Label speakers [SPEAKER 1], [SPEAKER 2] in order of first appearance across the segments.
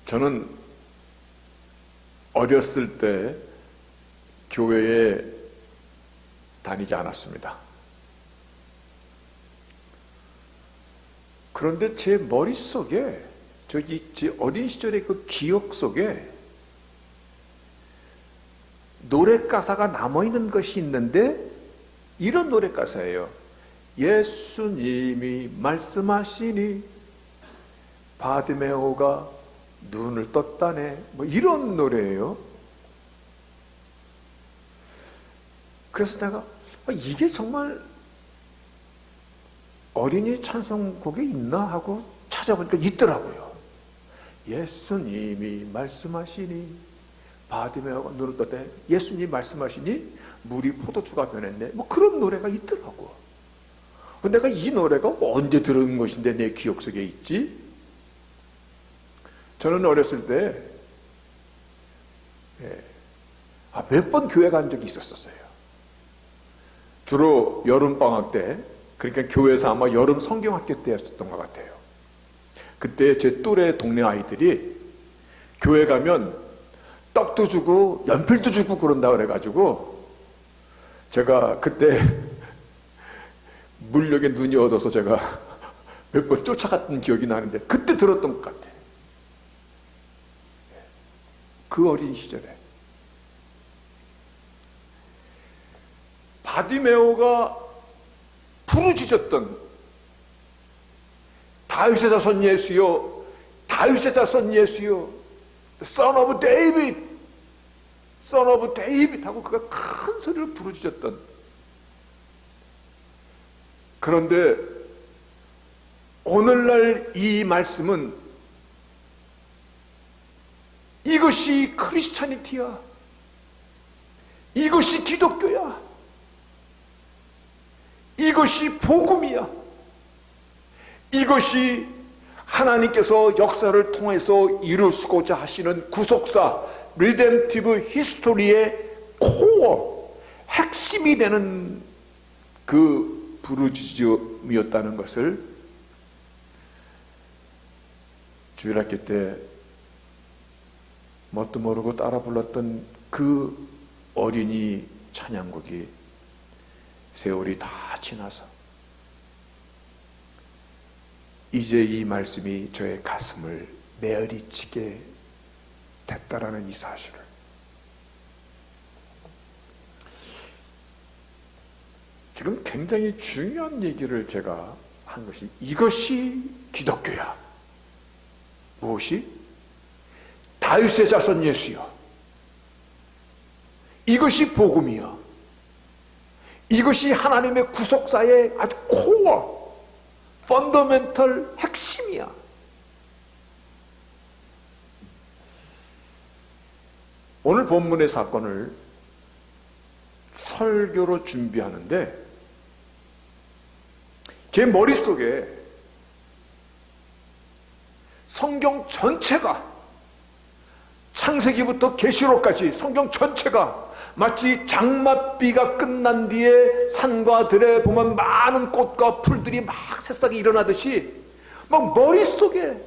[SPEAKER 1] 저는 어렸을 때 교회에 다니지 않았습니다. 그런데 제 머릿속에, 제 어린 시절의 그 기억 속에 노래 가사가 남아있는 것이 있는데, 이런 노래 가사예요. 예수님이 말씀하시니 바디메오가 눈을 떴다네. 뭐 이런 노래예요. 그래서 내가 이게 정말 어린이 찬송곡에 있나 하고 찾아보니까 있더라고요. 예수님이 말씀하시니 바디메오가 눈을 떴다네. 예수님이 말씀하시니 물이 포도주가 변했네. 뭐 그런 노래가 있더라고. 내가 이 노래가 언제 들은 것인데 내 기억 속에 있지? 저는 어렸을 때 몇 번 교회 간 적이 있었어요. 주로 여름방학 때, 그러니까 교회에서 아마 여름 성경학교 때였던 것 같아요. 그때 제 또래 동네 아이들이 교회 가면 떡도 주고 연필도 주고 그런다 그래가지고 제가 그때 물력에 눈이 어둬서 제가 몇 번 쫓아갔던 기억이 나는데 그때 들었던 것 같아요. 그 어린 시절에 바디메오가 부르짖었던 다윗의 자손 예수여, 다윗의 자손 예수여, Son of David, Son of David 하고 그가 큰 소리로 부르짖었던. 그런데 오늘날 이 말씀은 이것이 크리스찬이티야, 이것이 기독교야, 이것이 복음이야, 이것이 하나님께서 역사를 통해서 이루시고자 하시는 구속사 리뎀티브 히스토리의 코어, 핵심이 되는 그 부르짖음이었다는 것을 주일학교 때 뭣도 모르고 따라 불렀던 그 어린이 찬양곡이 세월이 다 지나서 이제 이 말씀이 저의 가슴을 메어리치게 됐다라는 이 사실을, 지금 굉장히 중요한 얘기를 제가 한 것이, 이것이 기독교야. 무엇이? 다윗의 자손 예수여, 이것이 복음이야, 이것이 하나님의 구속사의 아주 코어, 펀더멘털 핵심이야. 오늘 본문의 사건을 설교로 준비하는데 제 머릿속에 성경 전체가, 창세기부터 계시록까지 성경 전체가 마치 장맛비가 끝난 뒤에 산과 들에 보면 많은 꽃과 풀들이 막 새싹이 일어나듯이 막 머릿속에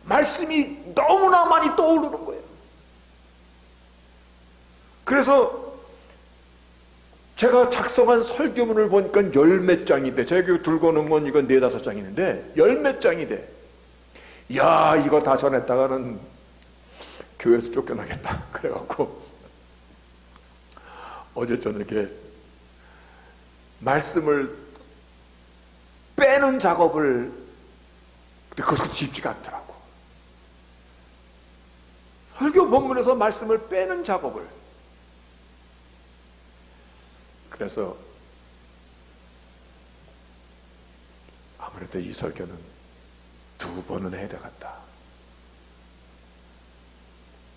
[SPEAKER 1] 말씀이 너무나 많이 떠오르는 거예요. 그래서 제가 작성한 설교문을 보니까 열 몇 장이 돼. 제가 들고 오는 건 이건 4-5장 있는데 열 몇 장이 돼. 야, 이거 다 전했다가는 교회에서 쫓겨나겠다. 그래갖고 어제 저녁에 말씀을 빼는 작업을, 그것도 쉽지가 않더라고. 설교 본문에서 말씀을 빼는 작업을. 그래서 아무래도 이 설교는 2번은 해야 되겠다.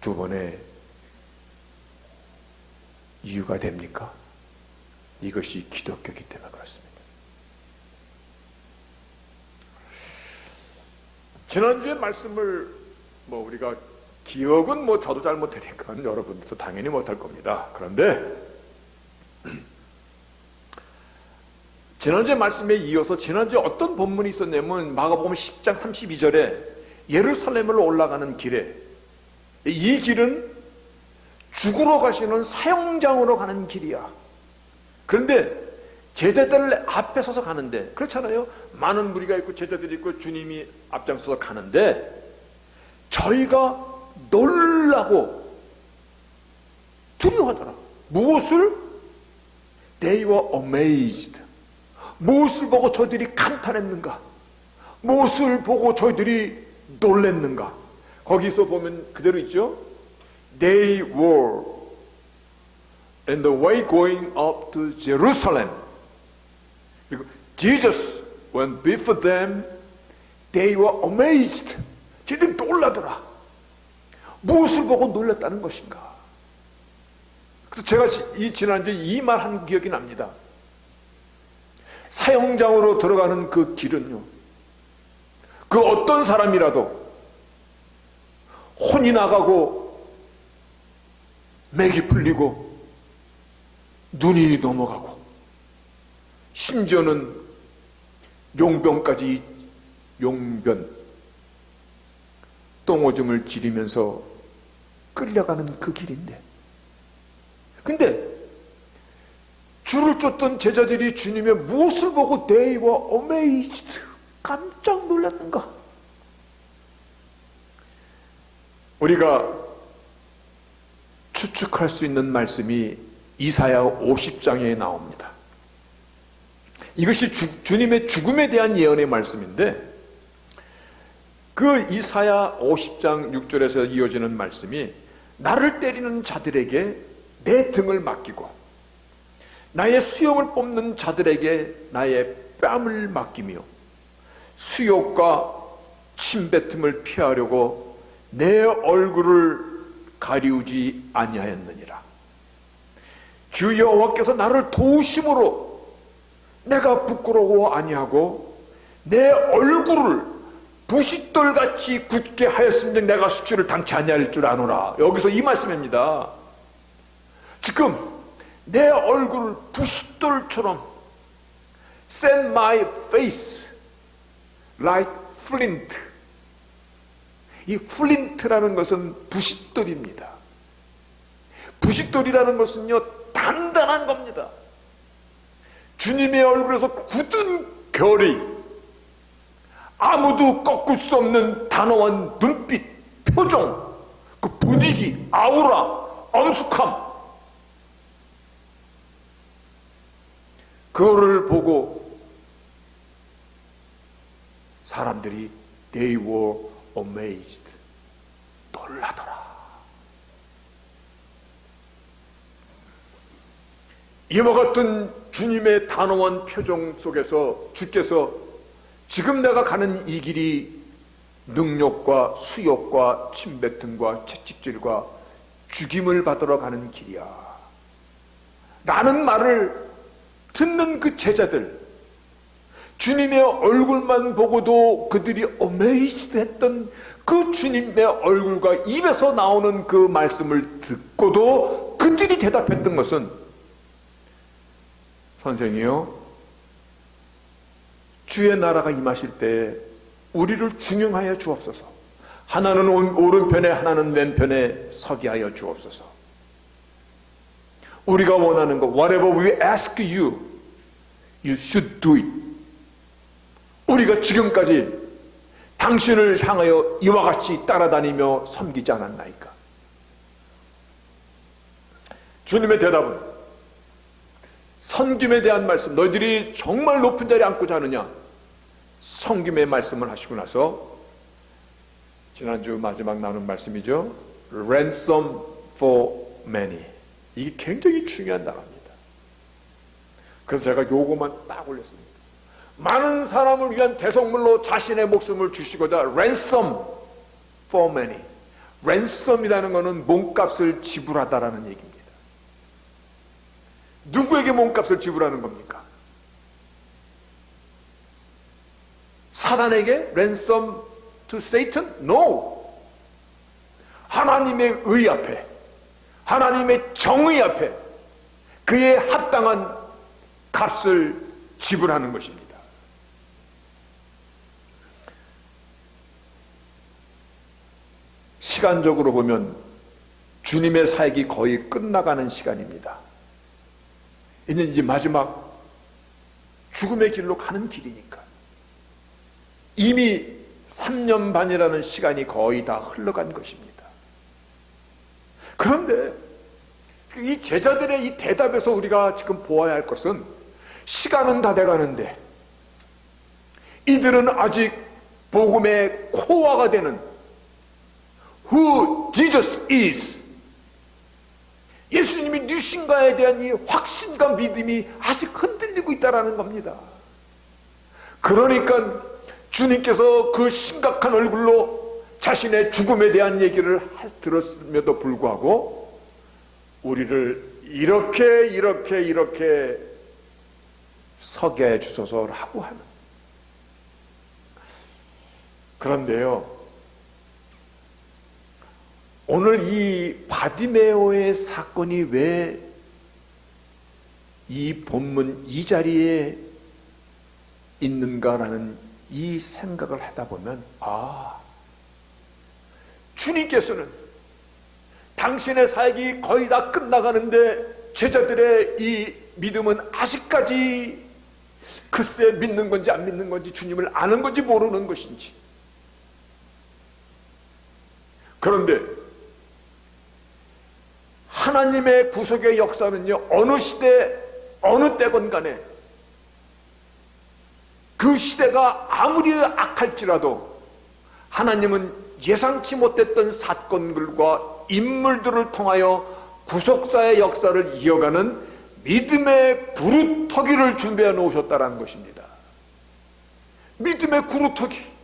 [SPEAKER 1] 2번의 이유가 됩니까? 이것이 기독교이기 때문에 그렇습니다. 지난주에 말씀을 우리가 기억은 저도 잘 못하니까 여러분들도 당연히 못할 겁니다. 그런데 지난주에 말씀에 이어서 지난주에 어떤 본문이 있었냐면 마가복음 10장 32절에 예루살렘으로 올라가는 길에, 이 길은 죽으러 가시는 사형장으로 가는 길이야. 그런데 제자들 앞에 서서 가는데, 그렇잖아요. 많은 무리가 있고 제자들이 있고 주님이 앞장서서 가는데, 저희가 놀라고 두려워하더라. 무엇을? They were amazed. 무엇을 보고 저희들이 감탄했는가? 무엇을 보고 저희들이 놀랬는가? 거기서 보면 그대로 있죠. They were in the way going up to Jerusalem. 그리고 Jesus went before them. They were amazed. 저희들이 놀라더라. 무엇을 보고 놀랐다는 것인가? 그래서 제가 지난주에 이 말 한 기억이 납니다. 사형장으로 들어가는 그 길은요, 그 어떤 사람이라도 혼이 나가고 맥이 풀리고 눈이 넘어가고 심지어는 용병까지, 용변 똥오줌을 지리면서 끌려가는 그 길인데, 근데 줄을 쫓던 제자들이 주님의 무엇을 보고 They were amazed, 깜짝 놀랐는가? 우리가 추측할 수 있는 말씀이 이사야 50장에 나옵니다. 이것이 주님의 죽음에 대한 예언의 말씀인데, 그 이사야 50장 6절에서 이어지는 말씀이 나를 때리는 자들에게 내 등을 맡기고 나의 수염을 뽑는 자들에게 나의 뺨을 맡기며 수욕과 침뱉음을 피하려고 내 얼굴을 가리우지 아니하였느니라. 주 여호와께서 나를 도우심으로 내가 부끄러워 아니하고 내 얼굴을 부싯돌같이 굳게 하였음즉 내가 수치를 당치 아니할 줄 아노라. 여기서 이 말씀입니다. 지금 내 얼굴을 부싯돌처럼 set my face like flint. 이 flint라는 것은 부싯돌입니다. 부싯돌이라는 것은요, 단단한 겁니다. 주님의 얼굴에서 굳은 결이, 아무도 꺾을 수 없는 단호한 눈빛, 표정, 그 분위기, 아우라, 엄숙함, 그거를 보고 사람들이 They were amazed. 놀라더라. 이와 같은 주님의 단호한 표정 속에서 주께서 지금 내가 가는 이 길이 능욕과 수욕과 침뱉음과 채찍질과 죽임을 받으러 가는 길이야 라는 말을 듣는 그 제자들, 주님의 얼굴만 보고도 그들이 amazed 했던 그 주님의 얼굴과 입에서 나오는 그 말씀을 듣고도 그들이 대답했던 것은, 선생이요, 주의 나라가 임하실 때 우리를 중용하여 주옵소서. 하나는 오른편에 하나는 왼편에 서게 하여 주옵소서. 우리가 원하는 것, whatever we ask you, you should do it. 우리가 지금까지 당신을 향하여 이와 같이 따라다니며 섬기지 않았나이까? 주님의 대답은 섬김에 대한 말씀, 너희들이 정말 높은 자리에 앉고자 하느냐? 섬김의 말씀을 하시고 나서 지난주 마지막 나눈 말씀이죠. Ransom for many. 이게 굉장히 중요한 단어입니다. 그래서 제가 요거만 딱 올렸습니다. 많은 사람을 위한 대속물로 자신의 목숨을 주시고자 ransom for many. ransom이라는 것은 몸값을 지불하다라는 얘기입니다. 누구에게 몸값을 지불하는 겁니까? 사단에게 ransom to Satan? No. 하나님의 의 앞에, 하나님의 정의 앞에 그에 합당한 값을 지불하는 것입니다. 시간적으로 보면 주님의 사역이 거의 끝나가는 시간입니다. 이제 마지막 죽음의 길로 가는 길이니까. 이미 3년 반이라는 시간이 거의 다 흘러간 것입니다. 그런데 이 제자들의 이 대답에서 우리가 지금 보아야 할 것은, 시간은 다 돼가는데 이들은 아직 복음의 코어가 되는 Who Jesus is, 예수님이 누신가에 대한 이 확신과 믿음이 아직 흔들리고 있다는 겁니다. 그러니까 주님께서 그 심각한 얼굴로 자신의 죽음에 대한 얘기를 들었음에도 불구하고 우리를 이렇게 서게 해주소서라고 하는. 그런데요, 오늘 이 바디메오의 사건이 왜 이 본문 이 자리에 있는가라는 이 생각을 하다 보면, 주님께서는 당신의 사역이 거의 다 끝나가는데 제자들의 이 믿음은 아직까지 글쎄 믿는 건지 안 믿는 건지, 주님을 아는 건지 모르는 것인지. 그런데 하나님의 구속의 역사는요, 어느 시대 어느 때건 간에 그 시대가 아무리 악할지라도 하나님은 예상치 못했던 사건들과 인물들을 통하여 구속사의 역사를 이어가는 믿음의 구루터기를 준비해 놓으셨다는 것입니다. 믿음의 구루터기.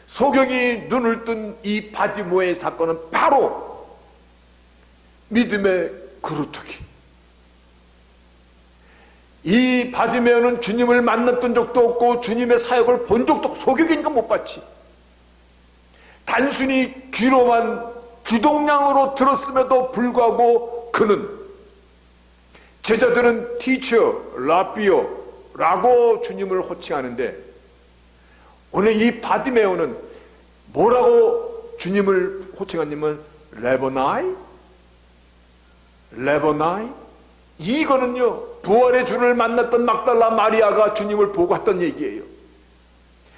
[SPEAKER 1] 소경이 눈을 뜬 이 바디모의 사건은 바로 믿음의 구루터기. 이 바디메오는 주님을 만났던 적도 없고 주님의 사역을 본 적도 없고, 소경이니까 못 봤지. 단순히 귀로만 귀동량으로 들었음에도 불구하고 그는, 제자들은 티처, 라비오라고 주님을 호칭하는데, 오늘 이 바디메오는 뭐라고 주님을 호칭하냐면 레보나이? 이거는요, 부활의 주를 만났던 막달라 마리아가 주님을 보고 했던 얘기예요.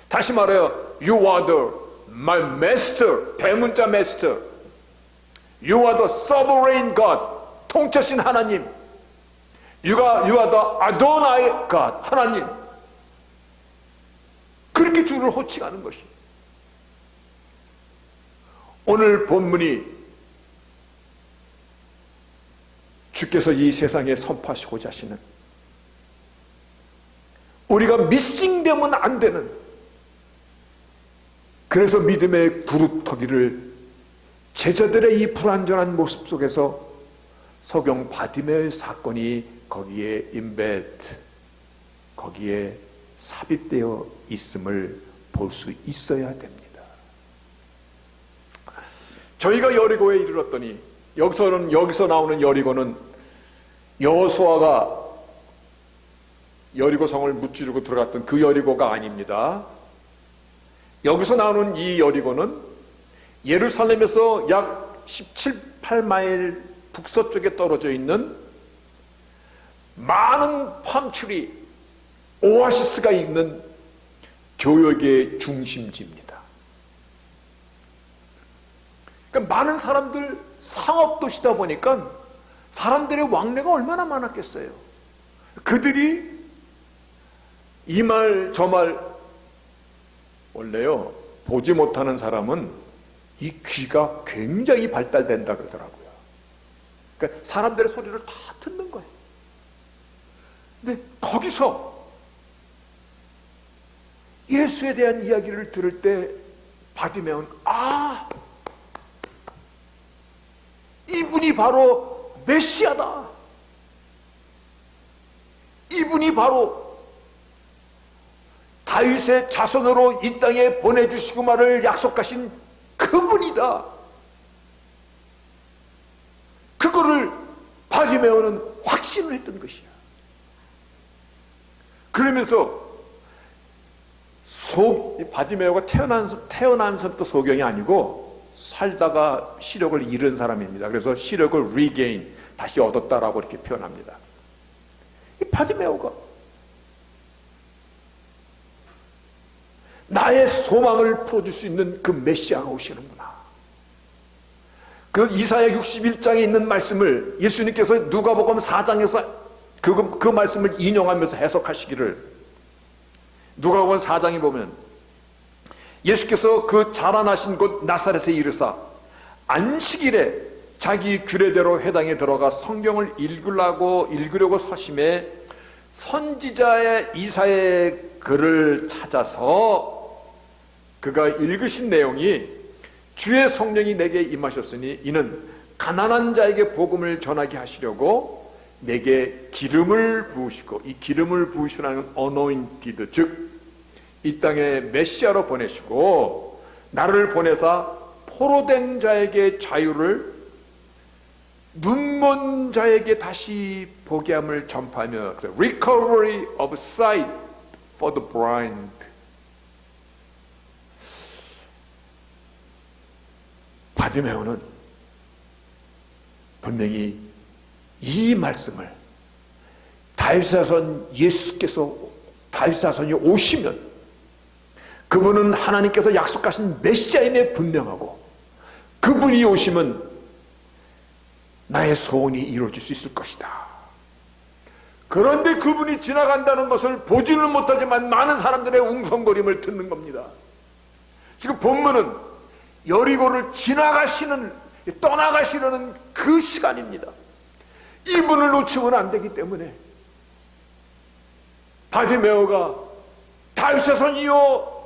[SPEAKER 1] 다시 말해요, You are the my master, 대문자 master. You are the sovereign God, 통치하신 하나님. You are the Adonai God, 하나님. 그렇게 주를 호칭하는 것이. 오늘 본문이 주께서 이 세상에 선포하시고자 하시는, 우리가 미싱되면 안 되는, 그래서 믿음의 구루터기를 제자들의 이 불완전한 모습 속에서 소경 바디메오의 사건이 거기에 임베트, 거기에 삽입되어 있음을 볼 수 있어야 됩니다. 저희가 여리고에 이르렀더니, 여기서 나오는 여리고는 여호수아가 여리고성을 무찌르고 들어갔던 그 여리고가 아닙니다. 여기서 나오는 이 여리고는 예루살렘에서 약 17, 18마일 북서쪽에 떨어져 있는 많은 팜트리, 오아시스가 있는 교역의 중심지입니다. 그러니까 많은 사람들, 상업도시다 보니까 사람들의 왕래가 얼마나 많았겠어요. 그들이 이 말 저 말, 원래요, 보지 못하는 사람은 이 귀가 굉장히 발달된다 그러더라고요. 그러니까 사람들의 소리를 다 듣는 거예요. 근데 거기서 예수에 대한 이야기를 들을 때 바디메오는, 이분이 바로 메시아다. 이분이 바로 다윗의 자손으로 이 땅에 보내주시고 말을 약속하신 그분이다. 그거를 바디메오는 확신을 했던 것이야. 그러면서 바디메오가 태어나면서부터 소경이 아니고 살다가 시력을 잃은 사람입니다. 그래서 시력을 regain, 다시 얻었다라고 이렇게 표현합니다. 이 바디메오가 나의 소망을 풀어줄 수 있는 그 메시아가 오시는구나. 그 이사야 61장에 있는 말씀을 예수님께서 누가복음 4장에서 그 말씀을 인용하면서 해석하시기를, 누가복음 4장에 보면 예수께서 그 자라나신 곳 나사렛에 이르사 안식일에 자기 규례대로 회당에 들어가 성경을 읽으려고 서심해 선지자의 이사야의 글을 찾아서 그가 읽으신 내용이, 주의 성령이 내게 임하셨으니 이는 가난한 자에게 복음을 전하게 하시려고 내게 기름을 부으시고, 이 기름을 부으시라는 anointed, 즉 이 땅에 메시아로 보내시고 나를 보내사 포로된 자에게 자유를, 눈먼 자에게 다시 보게 함을 전파하며 recovery of sight for the blind. 바디메오는 분명히 이 말씀을 다윗 자손 예수께서, 다윗 자손이 오시면 그분은 하나님께서 약속하신 메시아임에 분명하고, 그분이 오시면 나의 소원이 이루어질 수 있을 것이다. 그런데 그분이 지나간다는 것을 보지는 못하지만 많은 사람들의 웅성거림을 듣는 겁니다. 지금 본문은 여리고를 지나가시는, 떠나가시려는 그 시간입니다. 이분을 놓치면 안 되기 때문에 바디메오가 다윗의 손이요,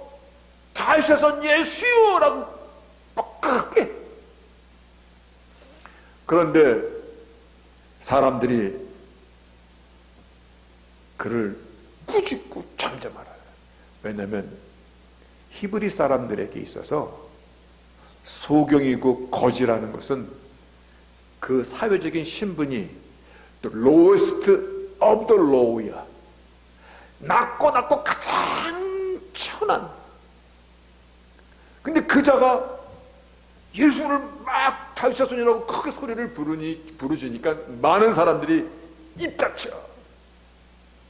[SPEAKER 1] 다윗의 손 예수요 라고 막 크게. 그런데 사람들이 그를 꾸짖고 잠잠하라. 왜냐하면 히브리 사람들에게 있어서 소경이고 거지라는 것은 그 사회적인 신분이 the lowest of the low야. 낮고 가장 천한. 근데 그자가 예수를 막 다윗의 손이라고 크게 소리를 부르시니까 많은 사람들이 입 닥쳐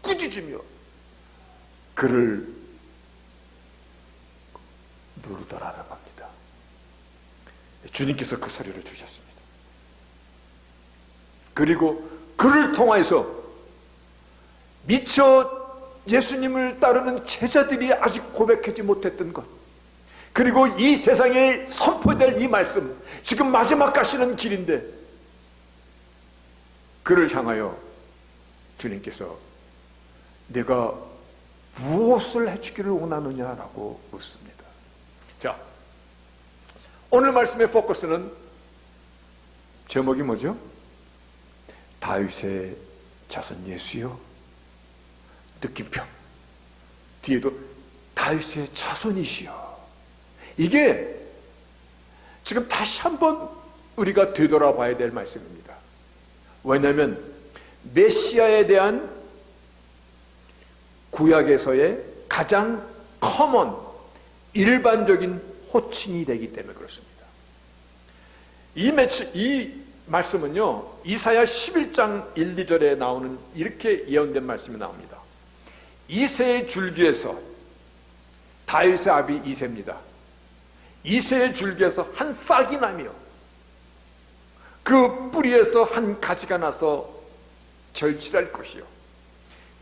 [SPEAKER 1] 꾸짖으며 그를 누르더라는 겁니다. 주님께서 그 소리를 주셨습니다. 그리고 그를 통하여서 미처 예수님을 따르는 제자들이 아직 고백하지 못했던 것, 그리고 이 세상에 선포될 이 말씀, 지금 마지막 가시는 길인데 그를 향하여 주님께서 내가 무엇을 해주기를 원하느냐라고 묻습니다. 자, 오늘 말씀의 포커스는 제목이 뭐죠? 다윗의 자손 예수요. 느낌표 뒤에도 다윗의 자손이시여. 이게 지금 다시 한번 우리가 되돌아봐야 될 말씀입니다. 왜냐하면 메시아에 대한 구약에서의 가장 일반적인 호칭이 되기 때문에 그렇습니다. 이 말씀은요, 이사야 11장 1, 2절에 나오는 이렇게 예언된 말씀이 나옵니다. 이새의 줄기에서, 다윗의 아비 이새입니다. 이새의 줄기에서 한 싹이 나며 그 뿌리에서 한 가지가 나서 절실할 것이요,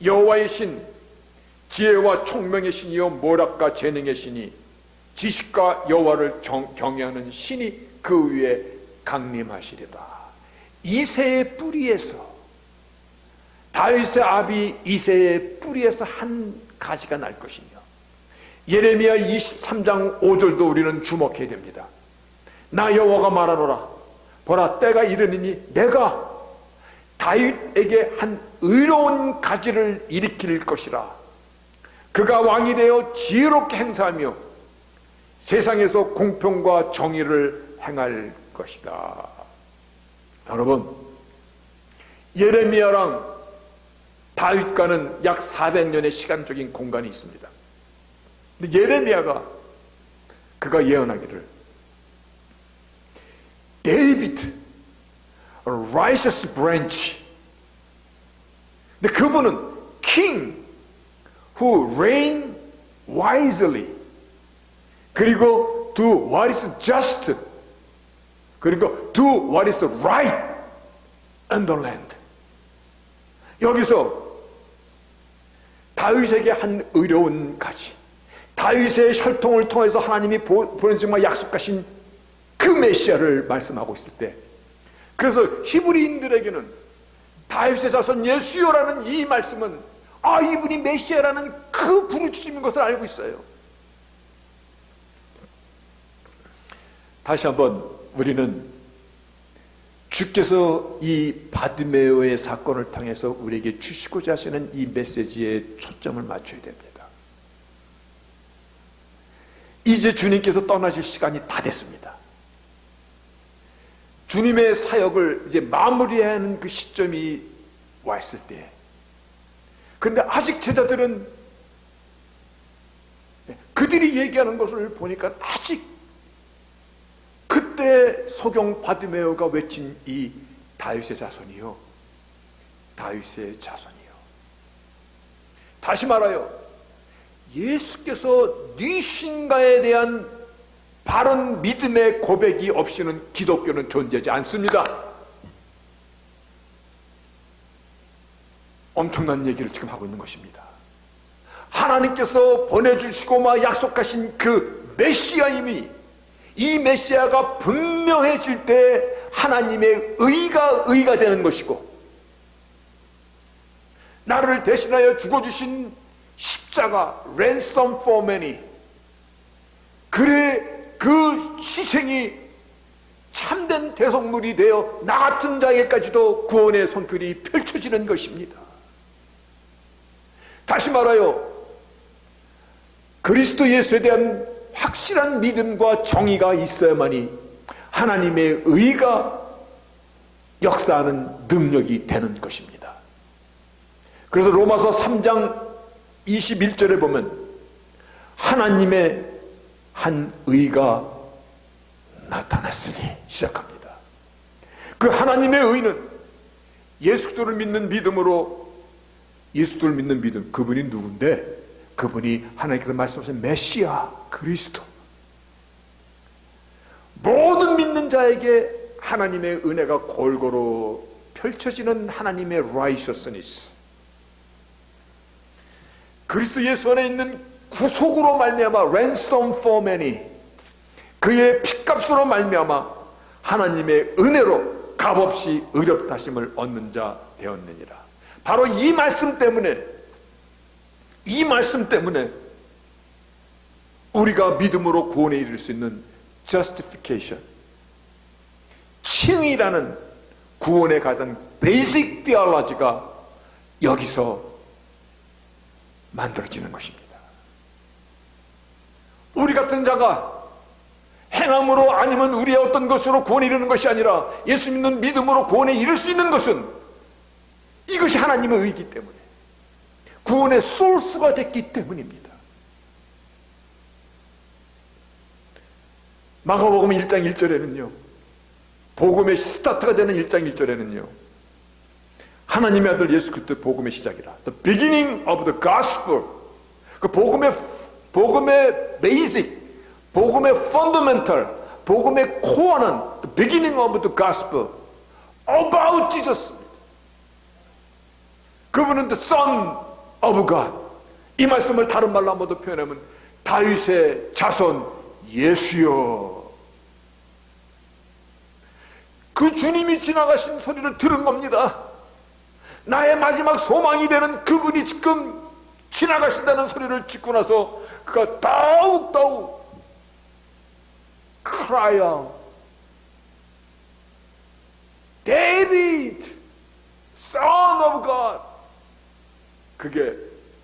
[SPEAKER 1] 여호와의 신, 지혜와 총명의 신이요 모략과 재능의 신이, 지식과 여호와를 경외하는 신이 그 위에 강림하시리다. 이새의 뿌리에서, 다윗의 아비 이새의 뿌리에서 한 가지가 날 것이며, 예레미야 23장 5절도 우리는 주목해야 됩니다. 나 여호와가 말하노라, 보라 때가 이르니니 내가 다윗에게 한 의로운 가지를 일으킬 것이라. 그가 왕이 되어 지혜롭게 행사하며 세상에서 공평과 정의를 행할 것이다. 여러분, 예레미야랑 다윗과는 약 400년의 시간적인 공간이 있습니다. 근데 예레미야가 그가 예언하기를 righteous branch. 근데 그분은 king who reign wisely, 그리고 do what is just, 그리고 do what is right in the land. 여기서 다윗에게 한 의로운 가지, 다윗의 혈통을 통해서 하나님이 보내주마 약속하신 그 메시아를 말씀하고 있을 때, 그래서 히브리인들에게는 다윗의 자손 예수여라는 이 말씀은 이분이 메시아라는 그 부르짖음인 것을 알고 있어요. 다시 한번 우리는 주께서 이 바디메오의 사건을 통해서 우리에게 주시고자 하시는 이 메시지에 초점을 맞춰야 됩니다. 이제 주님께서 떠나실 시간이 다 됐습니다. 주님의 사역을 이제 마무리해야 하는 그 시점이 왔을 때, 근데 아직 제자들은 그들이 얘기하는 것을 보니까 아직 그때 소경 바디메오가 외친 이 다윗의 자손이요, 다윗의 자손이요. 다시 말하여 예수께서 네 신가에 대한 바른 믿음의 고백이 없이는 기독교는 존재하지 않습니다. 엄청난 얘기를 지금 하고 있는 것입니다. 하나님께서 보내주시고 막 약속하신 그 메시아임이, 이 메시아가 분명해질 때 하나님의 의가 되는 것이고, 나를 대신하여 죽어주신 십자가 ransom for many, 그래 그 희생이 참된 대속물이 되어 나 같은 자에게까지도 구원의 손길이 펼쳐지는 것입니다. 다시 말하여 그리스도 예수에 대한 확실한 믿음과 정의가 있어야만이 하나님의 의가 역사하는 능력이 되는 것입니다. 그래서 로마서 3장 21절에 보면 하나님의 한 의가 나타났으니 시작합니다. 그 하나님의 의는 예수 그리스도를 믿는 믿음으로, 예수 그리스도를 믿는 믿음, 그분이 누군데? 그분이 하나님께서 말씀하신 메시아 그리스도. 모든 믿는 자에게 하나님의 은혜가 골고루 펼쳐지는 하나님의 righteousness, 그리스도 예수 안에 있는 구속으로 말미암아 ransom for many, 그의 핏값으로 말미암아 하나님의 은혜로 값없이 의롭다 하심을 얻는 자 되었느니라. 바로 이 말씀 때문에 우리가 믿음으로 구원에 이를 수 있는 justification, 칭의라는 구원의 가장 베이직 theology가 여기서 만들어지는 것입니다. 우리 같은 자가 행함으로 아니면 우리의 어떤 것으로 구원에 이르는 것이 아니라 예수 믿는 믿음으로 구원에 이를 수 있는 것은 이것이 하나님의 의이기 때문에, 구원의 소스가 됐기 때문입니다. 마가복음 1장 1절에는요, 복음의 스타트가 되는 1장 1절에는요, 하나님의 아들 예수 그리스도의 복음의 시작이라, the beginning of the gospel, 그 복음의 베이직, 복음의 fundamental, 복음의 코어는 the beginning of the gospel about Jesus. 그분은 the son of God. 이 말씀을 다른 말로 한 번 더 표현하면 다윗의 자손 예수여. 그 주님이 지나가신 소리를 들은 겁니다. 나의 마지막 소망이 되는 그분이 지금 지나가신다는 소리를 듣고 나서 그가 더욱 cry out, David, Son of God. 그게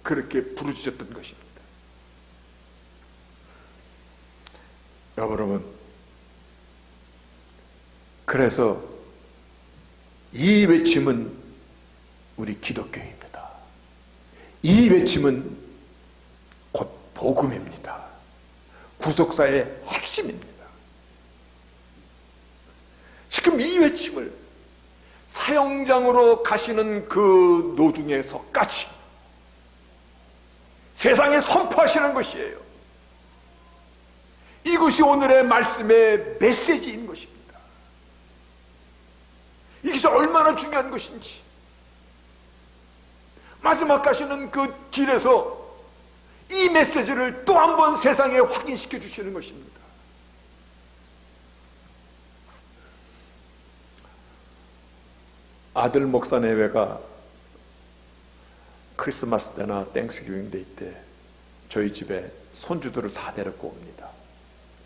[SPEAKER 1] 그렇게 부르짖었던 것입니다. 여러분, 그래서 이 외침은 우리 기독교입니다. 이 외침은 곧 복음입니다. 구속사의 핵심입니다. 지금 이 외침을 사형장으로 가시는 그 노중에서까지 세상에 선포하시는 것이에요. 이것이 오늘의 말씀의 메시지인 것입니다. 이것이 얼마나 중요한 것인지, 마지막 가시는 그 길에서 이 메시지를 또 한 번 세상에 확인시켜 주시는 것입니다. 아들 목사 내외가 크리스마스 때나 땡스기빙 데이 때 저희 집에 손주들을 다 데리고 옵니다.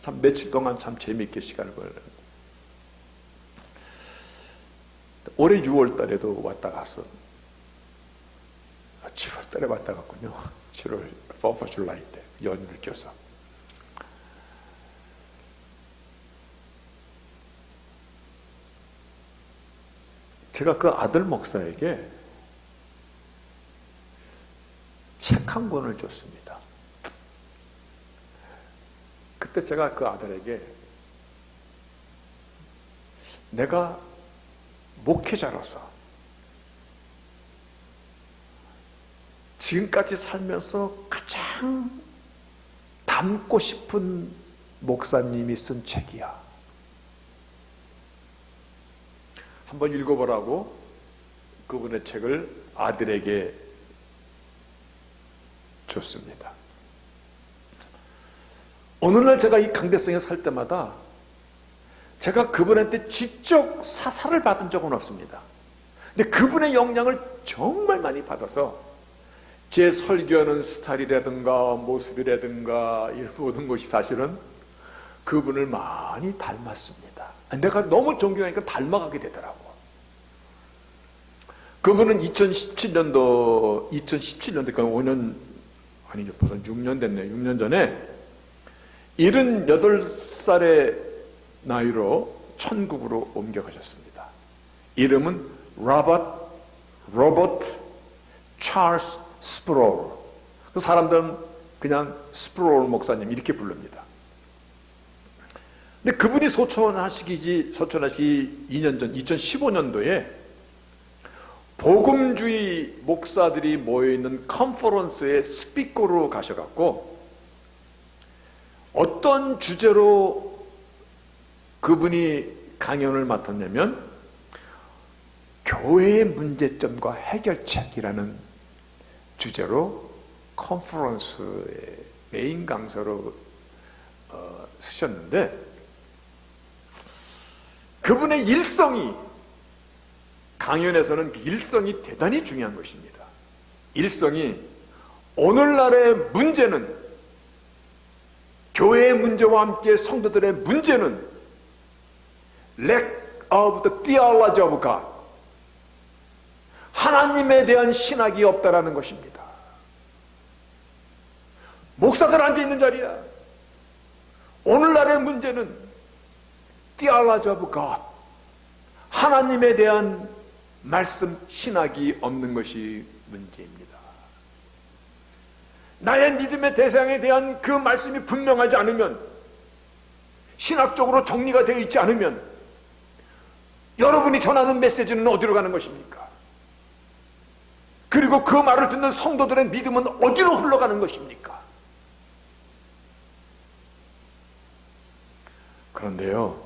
[SPEAKER 1] 참 며칠 동안 참 재미있게 시간을 보내는. 올해 6월 달에도 왔다 갔어. 7월 달에 왔다 갔군요. 7월 4th of July 때 연휴를 껴서. 제가 그 아들 목사에게 책 한 권을 줬습니다. 그때 제가 그 아들에게 내가 목회자로서 지금까지 살면서 가장 닮고 싶은 목사님이 쓴 책이야. 한번 읽어보라고 그분의 책을 아들에게 줬습니다. 오늘날 제가 이 강대성에 살 때마다 제가 그분한테 직접 사사를 받은 적은 없습니다. 근데 그분의 영향을 정말 많이 받아서 제 설교하는 스타일이라든가 모습이라든가 이런 모든 것이 사실은 그분을 많이 닮았습니다. 내가 너무 존경하니까 닮아가게 되더라고. 그분은 2017년도 그러니까 5년 아니죠, 벌써 6년 됐네요. 6년 전에 78살의 나이로 천국으로 옮겨가셨습니다. 이름은 로버트 찰스 스프롤. 그 사람들은 그냥 스프롤 목사님 이렇게 부릅니다. 근데 그분이 소천하시기 2년 전 2015년도에 복음주의 목사들이 모여있는 컨퍼런스에 스피커로 가셔갖고 어떤 주제로 그분이 강연을 맡았냐면 교회의 문제점과 해결책이라는 주제로 컨퍼런스의 메인 강사로 쓰셨는데 그분의 일성이 강연에서는 그 일성이 대단히 중요한 것입니다. 일성이 오늘날의 문제는 교회의 문제와 함께 성도들의 문제는 lack of the theology of God, 하나님에 대한 신학이 없다라는 것입니다. 목사들 앉아있는 자리야. 오늘날의 문제는 theology of God, 하나님에 대한 말씀, 신학이 없는 것이 문제입니다. 나의 믿음의 대상에 대한 그 말씀이 분명하지 않으면, 신학적으로 정리가 되어 있지 않으면 여러분이 전하는 메시지는 어디로 가는 것입니까? 그리고 그 말을 듣는 성도들의 믿음은 어디로 흘러가는 것입니까? 그런데요,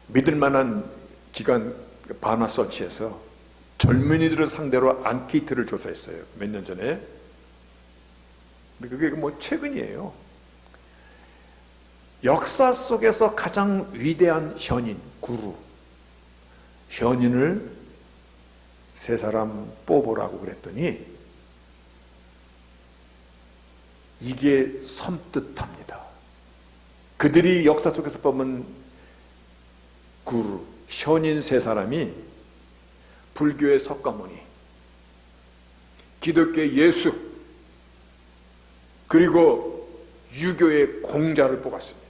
[SPEAKER 1] 믿을 만한 기관 바나 서치에서 젊은이들을 상대로 앙케이트를 조사했어요. 몇 년 전에. 근데 그게 뭐 최근이에요. 역사 속에서 가장 위대한 현인, 구루, 현인을 세 사람 뽑으라고 그랬더니 이게 섬뜩합니다. 그들이 역사 속에서 뽑은 구루, 현인 세 사람이 불교의 석가모니, 기독교의 예수, 그리고 유교의 공자를 뽑았습니다.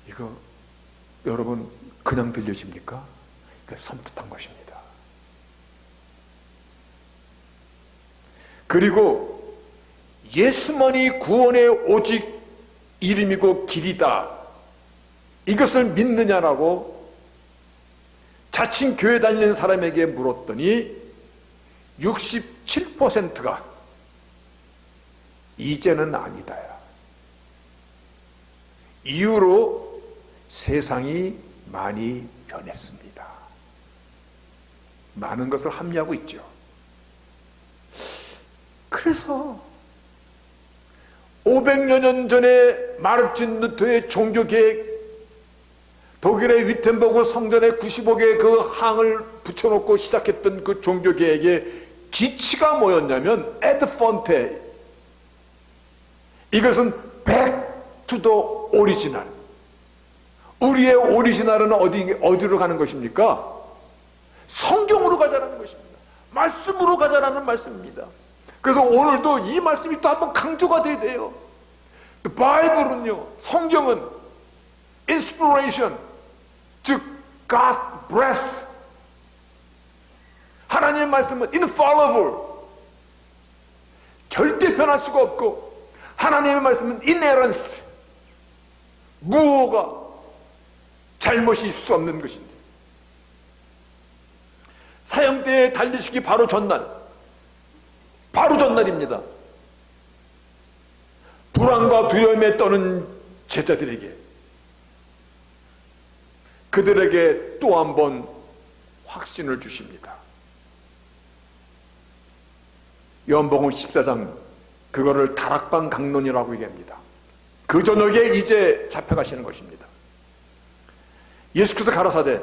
[SPEAKER 1] 이거 여러분 그냥 들려집니까? 이게 섬뜩한 것입니다. 그리고 예수만이 구원의 오직 이름이고 길이다, 이것을 믿느냐라고 자칭 교회 다니는 사람에게 물었더니 67%가 이제는 아니다. 이후로 세상이 많이 변했습니다. 많은 것을 합리하고 있죠. 그래서 500여 년 전에 마르틴 루터의 종교계획, 독일의 위텐버그 성전에 95개의 그 항을 붙여놓고 시작했던 그 종교계획의 기치가 뭐였냐면 에드펀테, 이것은 back to the original. 우리의 오리지널은 어디로 가는 것입니까? 성경으로 가자라는 것입니다. 말씀으로 가자라는 말씀입니다. 그래서 오늘도 이 말씀이 또 한번 강조가 돼야 돼요. The Bible은요, 성경은 inspiration, 즉 God breath. 하나님의 말씀은 infallible, 절대 변할 수가 없고, 하나님의 말씀은 inerrance, 무오가 잘못이 있을 수 없는 것입니다. 사형대에 달리시기 바로 전날입니다. 불안과 두려움에 떠는 제자들에게, 그들에게 또 한 번 확신을 주십니다. 요한복음 14장, 그거를 다락방 강론이라고 얘기합니다. 그 저녁에 이제 잡혀가시는 것입니다. 예수께서 가라사대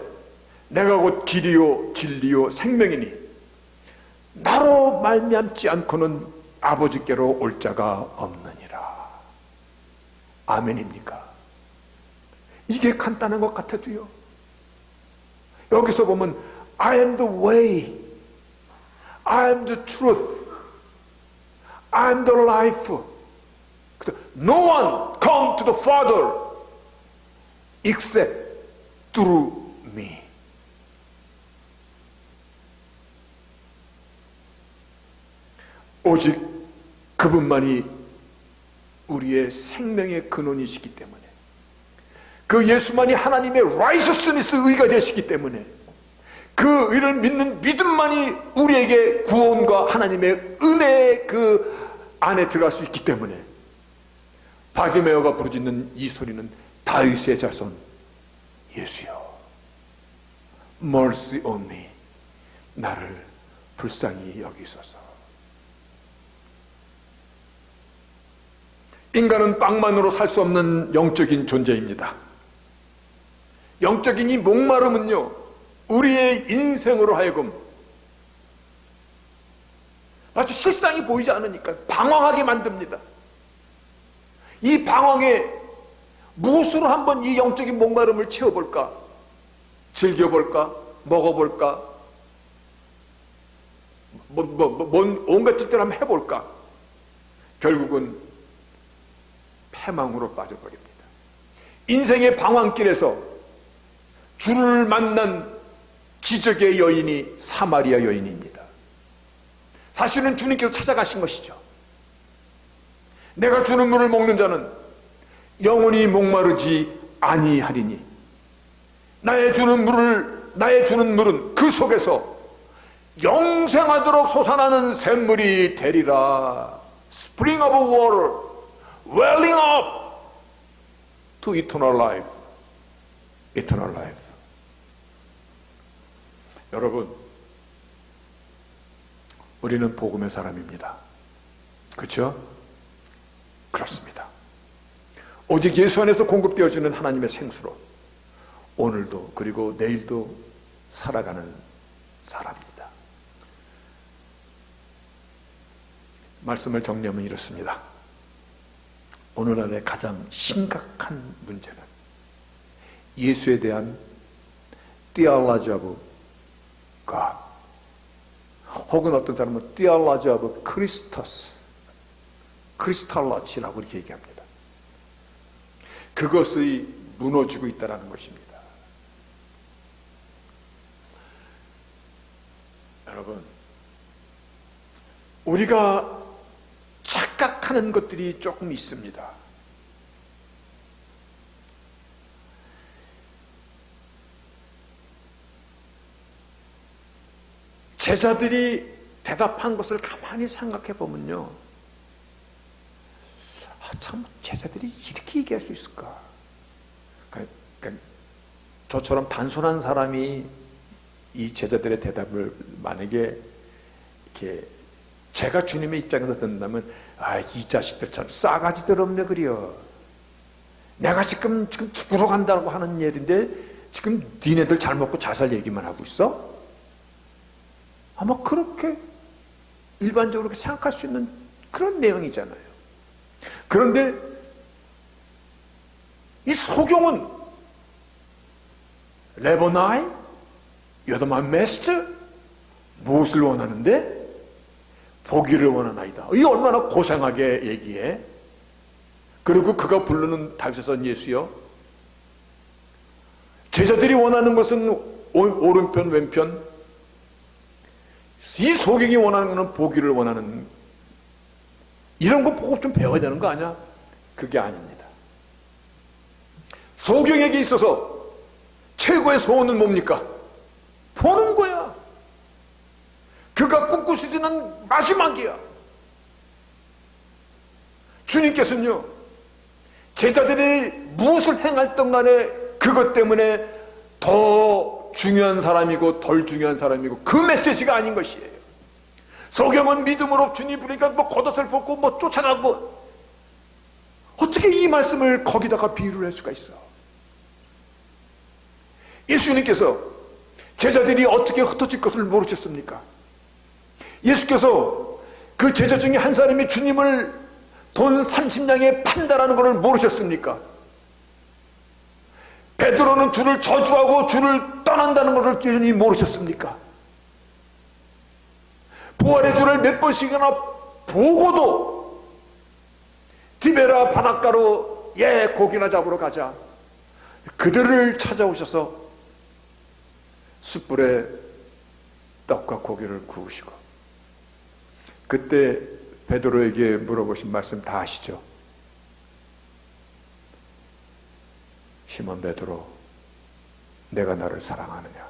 [SPEAKER 1] 내가 곧 길이요 진리요 생명이니 나로 말미암지 않고는 아버지께로 올 자가 없느니라. 아멘입니까? 이게 간단한 것 같아도요, 여기서 보면 I am the way, I am the truth, I am the life. No one come to the Father except through me. 오직 그분만이 우리의 생명의 근원이시기 때문에, 그 예수만이 하나님의 righteousness, 의가 되시기 때문에, 그 의를 믿는 믿음만이 우리에게 구원과 하나님의 은혜의 그 안에 들어갈 수 있기 때문에, 바디메오가 부르짖는 이 소리는 다윗의 자손 예수여, mercy on me, 나를 불쌍히 여기소서. 인간은 빵만으로 살 수 없는 영적인 존재입니다. 영적인 이 목마름은요, 우리의 인생으로 하여금 마치 실상이 보이지 않으니까 방황하게 만듭니다. 이 방황에 무엇으로 한번 이 영적인 목마름을 채워볼까? 즐겨볼까? 먹어볼까? 온갖 짓들 한번 해볼까? 결국은 패망으로 빠져버립니다. 인생의 방황길에서 주를 만난 기적의 여인이 사마리아 여인입니다. 사실은 주님께서 찾아가신 것이죠. 내가 주는 물을 먹는 자는 영원히 목마르지 아니하리니 나의 주는 물은 그 속에서 영생하도록 솟아나는 샘물이 되리라. Spring of water welling up to eternal life. Eternal life. 여러분, 우리는 복음의 사람입니다. 그렇죠? 그렇습니다. 오직 예수 안에서 공급되어지는 하나님의 생수로 오늘도 그리고 내일도 살아가는 사람입니다. 말씀을 정리하면 이렇습니다. 오늘날의 가장 심각한 문제는 예수에 대한 theology of God, 혹은 어떤 사람은 theology of Christus, 크리스탈로치라고 이렇게 얘기합니다. 그것이 무너지고 있다는 것입니다. 여러분, 우리가 착각하는 것들이 조금 있습니다. 제자들이 대답한 것을 가만히 생각해 보면요, 참 제자들이 이렇게 얘기할 수 있을까? 그러니까 저처럼 단순한 사람이 이 제자들의 대답을 만약에 이렇게 제가 주님의 입장에서 듣는다면, 이 자식들 참 싸가지들 없네 그려. 내가 지금 죽으러 간다고 하는 얘기인데 지금 니네들 잘 먹고 잘 살 얘기만 하고 있어? 아마 그렇게 일반적으로 생각할 수 있는 그런 내용이잖아요. 그런데 이 소경은 레보나이, You're my master, 무엇을 원하는데? 보기를 원하나이다. 이 얼마나 고생하게 얘기해. 그리고 그가 부르는 다윗의 선 예수여, 제자들이 원하는 것은 오른편 왼편, 이 소경이 원하는 것은 보기를 원하는, 이런 거 보고 좀 배워야 되는 거 아니야? 그게 아닙니다. 소경에게 있어서 최고의 소원은 뭡니까? 보는 거야. 그가 꿈꿀 수 있는 마지막이야. 주님께서는요, 제자들이 무엇을 행했던 간에 그것 때문에 더 중요한 사람이고 덜 중요한 사람이고 그 메시지가 아닌 것이에요. 소경은 믿음으로 주님 부르니까 겉옷을 벗고 쫓아가고, 어떻게 이 말씀을 거기다가 비유를 할 수가 있어? 예수님께서 제자들이 어떻게 흩어질 것을 모르셨습니까? 예수께서 그 제자 중에 한 사람이 주님을 돈 30냥에 판다라는 것을 모르셨습니까? 베드로는 주를 저주하고 주를 떠난다는 것을 주님 모르셨습니까? 부활의 주를 몇 번씩이나 보고도 디베라 바닷가로 고기나 잡으러 가자, 그들을 찾아오셔서 숯불에 떡과 고기를 구우시고, 그때 베드로에게 물어보신 말씀 다 아시죠? 시몬 베드로, 내가 너를 사랑하느냐?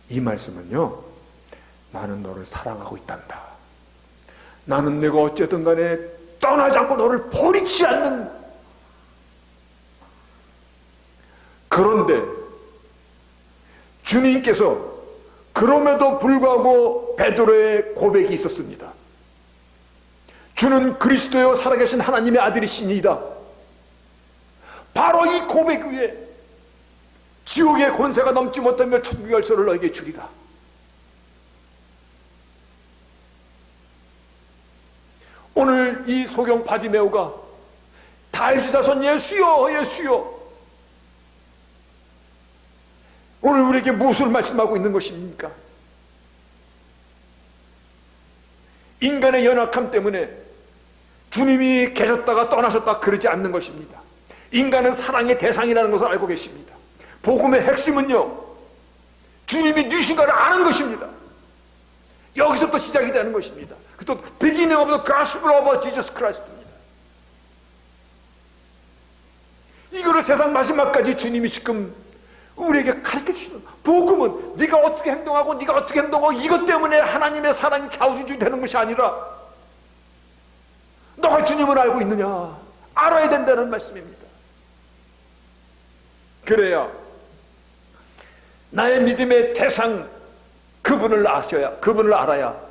[SPEAKER 1] 이 말씀은요, 나는 너를 사랑하고 있단다. 나는 내가 어쨌든 간에 떠나지 않고 너를 버리지 않는. 그런데 주님께서 그럼에도 불구하고 베드로의 고백이 있었습니다. 주는 그리스도요 살아계신 하나님의 아들이시니이다. 바로 이 고백 위에 지옥의 권세가 넘지 못하며 천국의 열쇠를 너에게 주리라. 오늘 이 소경 바디메오가 다윗의 자손 예수여 예수여, 오늘 우리에게 무엇을 말씀하고 있는 것입니까? 인간의 연약함 때문에 주님이 계셨다가 떠나셨다 그러지 않는 것입니다. 인간은 사랑의 대상이라는 것을 알고 계십니다. 복음의 핵심은요, 주님이 누구신가를 아는 것입니다. 여기서부터 시작이 되는 것입니다. 그래서 beginning of the gospel of Jesus Christ입니다. 이거를 세상 마지막까지 주님이 지금 우리에게 가르쳐주시는, 복음은 네가 어떻게 행동하고 네가 어떻게 행동하고 이것 때문에 하나님의 사랑이 좌우지우지 되는 것이 아니라 너가 주님을 알고 있느냐, 알아야 된다는 말씀입니다. 그래야 나의 믿음의 대상, 그분을 알아야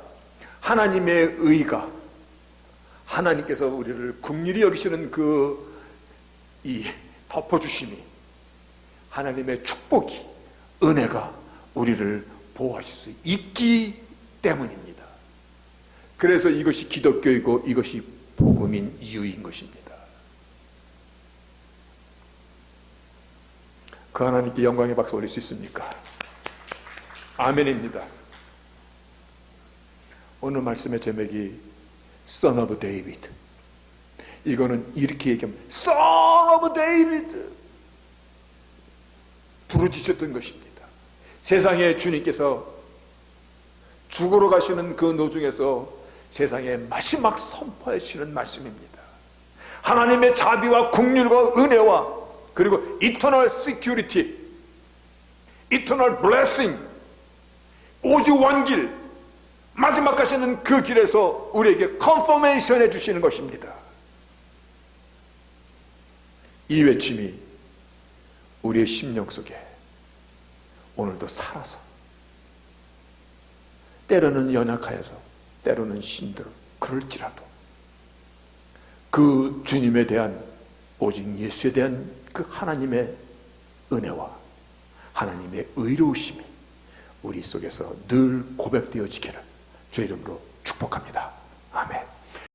[SPEAKER 1] 하나님의 의가, 하나님께서 우리를 긍휼히 여기시는 이 덮어주심이, 하나님의 축복이, 은혜가 우리를 보호하실 수 있기 때문입니다. 그래서 이것이 기독교이고 이것이 복음인 이유인 것입니다. 그 하나님께 영광의 박수 올릴 수 있습니까? 아멘입니다. 오늘 말씀의 제목이 Son of David. 이거는 이렇게 얘기하면 Son of David 부르짖었던 것입니다. 세상에 주님께서 죽으러 가시는 그 노중에서 세상에 마지막 선포하시는 말씀입니다. 하나님의 자비와 긍휼과 은혜와 그리고 Eternal Security, Eternal Blessing, 오직 완길, 마지막 가시는 그 길에서 우리에게 컨퍼메이션 해주시는 것입니다. 이 외침이 우리의 심령 속에 오늘도 살아서, 때로는 연약하여서, 때로는 힘들어 그럴지라도 그 주님에 대한, 오직 예수에 대한 그 하나님의 은혜와 하나님의 의로우심이 우리 속에서 늘 고백되어지기를 주의 이름으로 축복합니다.